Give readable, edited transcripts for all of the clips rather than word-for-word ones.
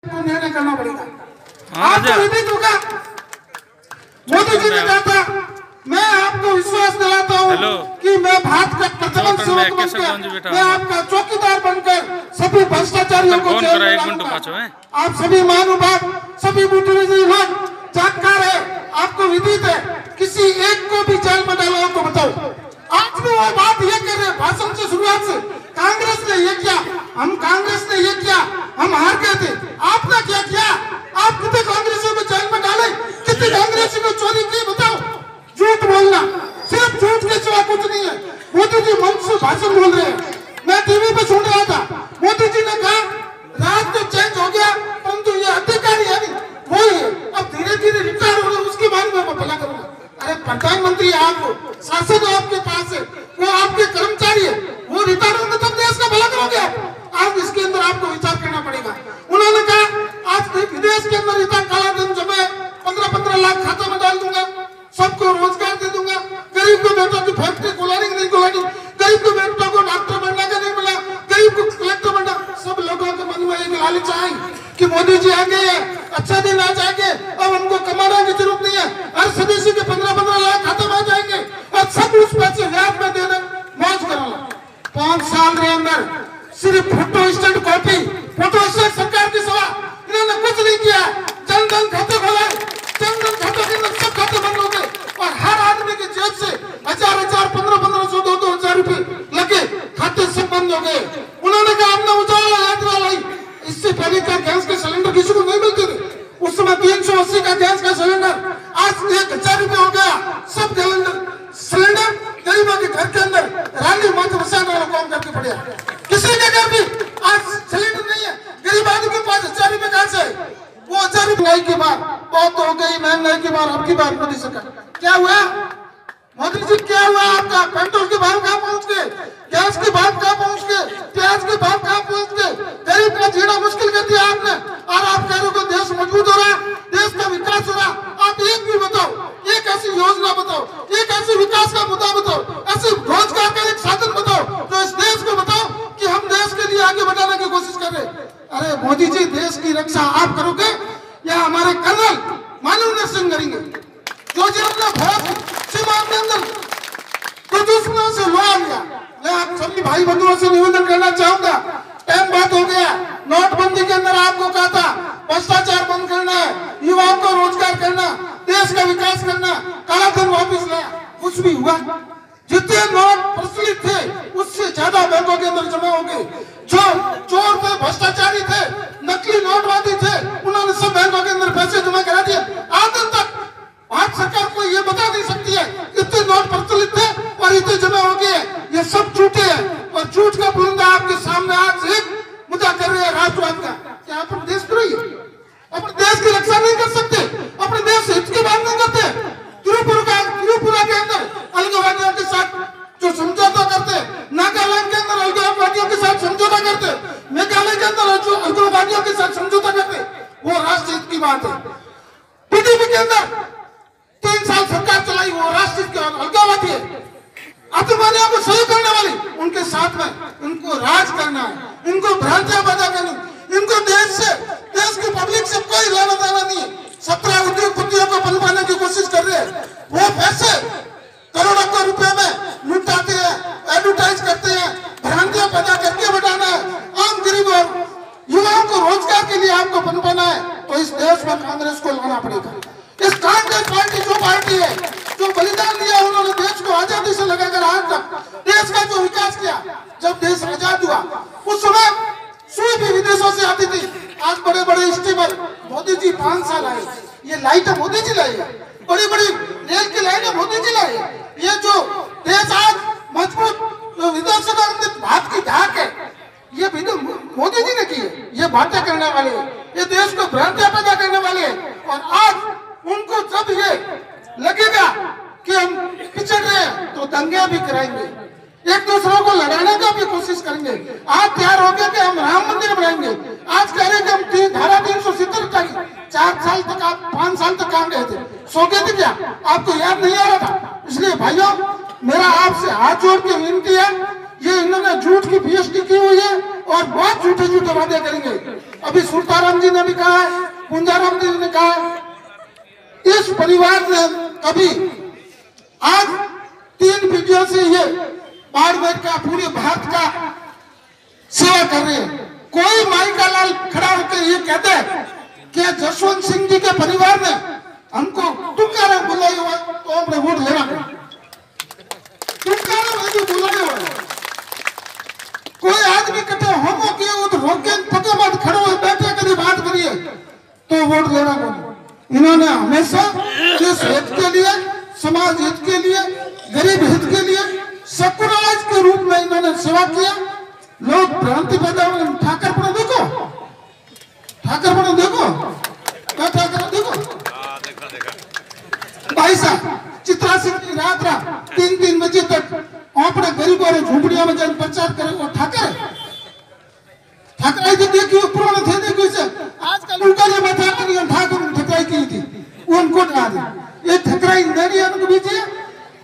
निर्णय करना पड़ेगा। आपको विदित होगा मोदी जी ने कहा था, मैं आपको विश्वास दिलाता हूँ कि मैं भारत का प्रथम सेवक बनकर, मैं आपका चौकीदार बनकर सभी भ्रष्टाचारियों को जेल में डालूंगा। आप सभी महानुभाव, सभी बुद्धिजीवी लोग जानकार है, आपको विदित है, किसी एक को भी जेल में डालो तो बताओ। आज भी वो बात ये कर रहे हैं, भाषण से शुरुआत से कांग्रेस ने ये किया, हम कांग्रेस ने ये किया, हम हार गए थे। आपने क्या किया? आप कितने कांग्रेसियों को जेल में डाले, कितने कांग्रेसियों को चोरी की, बताओ। झूठ बोलना, सिर्फ झूठ के सिवा कुछ नहीं है। मोदी जी मंच से भाषण बोल रहे हैं, मैं टीवी पे सुन रहा था, मोदी जी ने कहा राज तो चेंज हो गया परंतु ये अधिकारी है नहीं वही है, अब धीरे धीरे रिटायर हो रहे, उसके बारे में मैं भला करूंगा। अरे प्रधानमंत्री आप, शासन आपके पास है, वो आपके कर्मचारी है, वो रिटायर होंगे तब देश का भला करोगे आप इसके अंदर आपको विचार करना पड़ेगा। उन्होंने कहा आज विदेश के अंदर इतना काला धन जमा है, 15-15 लाख खाते में डाल दूंगा, सबको रोजगार दे दूंगा, गरीब को बेटों की फैक्ट्री खोलानी नहीं खोलानी, गरीब को बेटों को डॉक्टर बनना का नहीं मिला, गरीब को कलेक्टर बनना, सब लोगों के मन में एक लालच आई कि मोदी जी आ गए हैं, अच्छा दिन आ जाएंगे, अब हमको कमाने की जरूरत नहीं है, हर सदस्य के 15-15 लाख खाते में आ जाएंगे और सब उस पैसे ब्याज में देना मौज करो। 5 साल के अंदर सिर्फ photo state copy, photo state सरकार की सेवा, इन्होंने कुछ नहीं किया। जन धन खाते खोला, जन धन खाते के अंदर सब खाते बंद हो गए और हर आदमी की जेब से 1000-1000, 1500, 2-2000 रुपए लगे, खाते सब बंद हो गए। उन्होंने कहा हमने उजाला यात्रा लाई, इससे पहले का गैस के सिलेंडर किसी को नहीं मिलते थे, उस समय 380 का गैस का सिलेंडर आज 1000 रुपए हो गया। सब सिलेंडर गरीबों के घर के अंदर रानी माता बसाने वाला काम करके पड़े, किसी के घर भी आज सिलेंडर नहीं है, गरीब आदमी के पास 1000 रुपए कहां से, वो 1000 रुपए महंगाई की बार बहुत हो गई, महंगाई की बार अब की बार मोदी सरकार क्या हुआ? मोदी जी क्या हुआ आपका? पेट्रोल के भाव कहाँ पहुंच गए, गैस के भाव कहाँ पहुंच गए, प्याज के भाव कहाँ पहुंच गए, गरीब का जीना मुश्किल कर दिया आपने। और आप कह रहे हो देश मजबूत हो रहा, देश का विकास हो रहा, आप एक भी बताओ, एक ऐसी योजना बताओ, एक ऐसी विकास का मुद्दा बताओ, ऐसे रोजगार का एक साधन बताओ तो इस देश को बताओ कि हम देश के लिए आगे बढ़ाने की कोशिश कर रहे। अरे मोदी जी, देश की रक्षा आप करोगे या हमारे कर्नल मानवेंद्र सिंह करेंगे, जो जिन्होंने भारत सीमा के अंदर दुश्मनों से लड़ा लिया। मैं आप सभी भाई बंधुओं से निवेदन करना चाहूंगा, टाइम बात हो गया, नोटबंदी के अंदर आपको कहा था भ्रष्टाचार बंद करना है, युवाओं को रोजगार करना, देश का विकास करना, काला धन वापिस लाया, कुछ भी हुआ? जितने नोट प्रचलित थे उससे ज्यादा बैंकों के अंदर जमा हो गए। जो चोर थे, भ्रष्टाचारी थे, नकली नोटवादी थे, उन्होंने सब बैंकों के अंदर पैसे जमा करा दिए। आज तक भारत सरकार को ये बता नहीं सकती है इतने नोट प्रचलित थे और इतने जमा हो गए, ये सब झूठे हैं और झूठ का पुलिंदा आपके सामने आज एक मुद्दा कर रहे हैं राष्ट्रवाद का। क्या आप अपने देशद्रोही है? अपने देश की रक्षा नहीं कर सकते, अपने देश हित की बात नहीं करते। त्रिपुरा के अंदर अलगाववादियों के साथ जो समझौता करते, नागालैंड के अंदर अलगाववादियों के साथ समझौता करते, मेघालय के अंदर जो अलगाववादियों के साथ समझौता करते, वो राष्ट्र हित की बात है। पीडीपी के अंदर 3 साल सरकार चलाई, वो राष्ट्र हित के अलगाववादी है। आतंकवादियों को सही करने वाली, उनके साथ में इनको राज करना है, इनको भ्रांतियां पैदा करनी, इनको देश की पब्लिक से कोई लेना देना नहीं है। 17 उद्योगपतियों को बनवाने की कोशिश कर रहे हैं, वो पैसे करोड़ों रुपए में लुटाते हैं, एडवर्टाइज करते हैं, भ्रांतियां पैदा करके बढ़ाना है। आम गरीब और युवाओं को रोजगार के लिए आपको बनवाना है तो इस देश में कांग्रेस को लाना पड़ेगा। इस कांग्रेस पार्टी जो पार्टी है, जो बलिदान दिया उन्होंने देश को आजादी से लगाकर आज तक देश का जो विकास किया, जब देश आजाद हुआ उस समय सुई भी विदेशों से आती थी, आज बड़े बड़े स्टीमर मोदी जी 5 साल आए, ये लाइट मोदी जी लाई है, बड़ी बड़ी रेल की लाइनें मोदी जी लाई है। ये जो देश आज मजबूत विदेशों के अंदर भारत की धाक है, ये भी तो मोदी जी ने की है। ये बातें करने वाले, ये देश को भ्रांतियां पैदा करने वाले, और आज उनको जब ये लगेगा कि हम पिछड़ रहे हैं तो दंगे भी कराएंगे, एक दूसरों को लड़ाने का भी कोशिश करेंगे। आज तैयार हो गए कि हम राम मंदिर बनाएंगे, आज कह रहे कि हम धारा 370 हटाएंगे। 4 साल तक आप 5 साल तक कहाँ गए थे, सो गए थे क्या? आपको याद नहीं आ रहा था? इसलिए भाइयों, मेरा आपसे हाथ जोड़ के विनती है, ये इन्होंने झूठ की पीएचडी की हुई है और बहुत झूठे वादे करेंगे। अभी सुल्ताराम जी ने भी कहा है, कुंजाराम जी ने कहा है, इस परिवार ने कभी आज 3 पीढ़ियों से ये बाड़मेर का पूरे भारत का सेवा कर रहे हैं। कोई माई का लाल खड़ा होकर ये कहते हैं कि जसवंत सिंह जी के परिवार ने हमको तुमकारा बुलाया हुआ तो हमने वोट लेना तुमकारा बुलाया हुआ। कोई आदमी कटे होमो किए वो तो रोके पके मत खड़े हुए बैठे कभी बात करिए तो वोट लेना बोले। इन्होंने हमेशा देश हित के लिए, समाज हित के लिए, गरीब हित के लिए सकुराज के रूप में इन्होंने सेवा किया। लोग भ्रांति पैदा हो, ठाकर पर देखो, ठाकर पर देखो, क्या ठाकर देखो भाई साहब, चित्रा सिंह की रात 3 बजे तक अपने गरीबों और झूपड़ियों में जाकर प्रचार करे। वो ठाकर ठाकराई तो देखिए पुराने थे, देखिए से आजकल उनका जो मथा नहीं ठाकुर ठकराई की थी वो उनको ना दे। ये ठकराई नहीं है उनको बीजिए।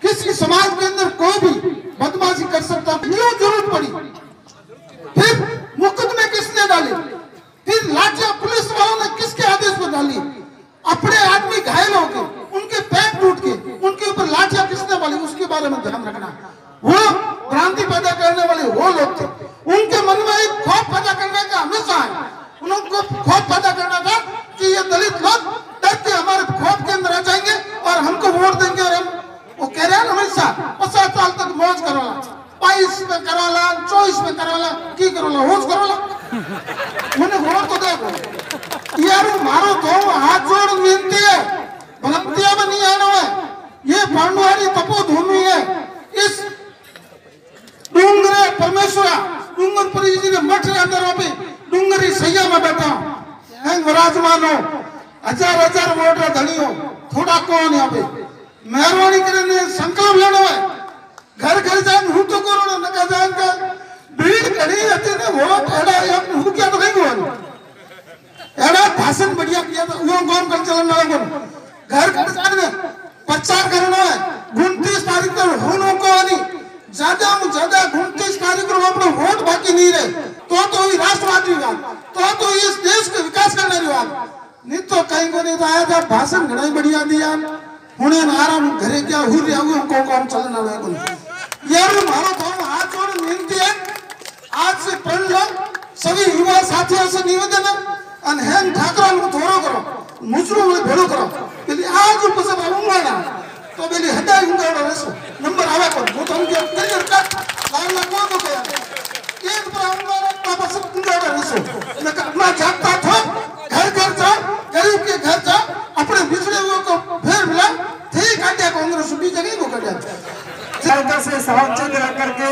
किसी समाज के अंदर कोई भी बदमाशी कर सकता, क्यों जरूरत पड़ी? फिर मुकदमे किसने डाले? फिर लाठियां पुलिस वालों ने किसके आदेश पर डाली? अपने आदमी घायल हो गए, उनके पैर टूट गए, उनके ऊपर लाठियां किसने डाली? उसके बारे में ध्यान रखना। वो भ्रांति पैदा करने वाले वो लोग थे। उनके मन में एक खौफ पैदा करने का हमेशा है। उनको खौफ पैदा करना था कि ये दलित लोग डर के हमारे खौफ के अंदर आ जाएंगे और हमको वोट देंगे। और हम वो कह रहे हैं हमेशा 50 साल तक मौज करवाला, 22 में करवाला, 24 में करवाला, की करवाला, होश करवाला। उन्हें वोट तो देखो यार, मारो तो हाथ जोड़ विनती है, भलंतिया में नहीं आना है। ये पांडवारी तपोभूमि है। इस डूंगरे परमेश्वरा डूंगर पर जी ने मठ के अंदर अभी डूंगरी सैया में बैठा हैं विराजमान हो, हजार वोट धनी हो, थोड़ा कौन यहाँ पे मेहरबानी करने संकल्प लेना है। घर घर जान हूं तो करो ना का जान का भीड़ खड़ी रहती ने वोट एड़ा एक हूं क्या तो नहीं हुआ एड़ा भाषण बढ़िया किया था वो कौन कर चलना वाला घर घर जाने प्रचार करना है। 29 तारीख तक होनो को नहीं ज्यादा 29 तारीख को अपना वोट बाकी नहीं रहे तो ये राष्ट्रवादी विभाग तो इस देश के विकास करने विभाग नहीं तो कहीं को नहीं आया था। भाषण घड़ा बढ़िया दिया हुने आराम घरे क्या हुई रहा हुआ हमको कौन चलना है यार। मारो तो हाथ जोड़ विनती है, आज से पढ़ लो सभी युवा साथियों से निवेदन है अनहन ठाकरा को थोड़ो करो मुसरू में भेड़ो करो पहले आज ऊपर से बाबूंगा ना तो पहले हटाई उनका रसो नंबर आवा को वो तो उनके करियर का लाल लगवा को गया एक पर आऊंगा वापस उनका रसो मैं अपना जागता था घर घर जा गरीब के घर जा अपने बिछड़े हुए को फिर मिला ठीक है कांग्रेस भी जगह को कर जाता से सावचेत रह करके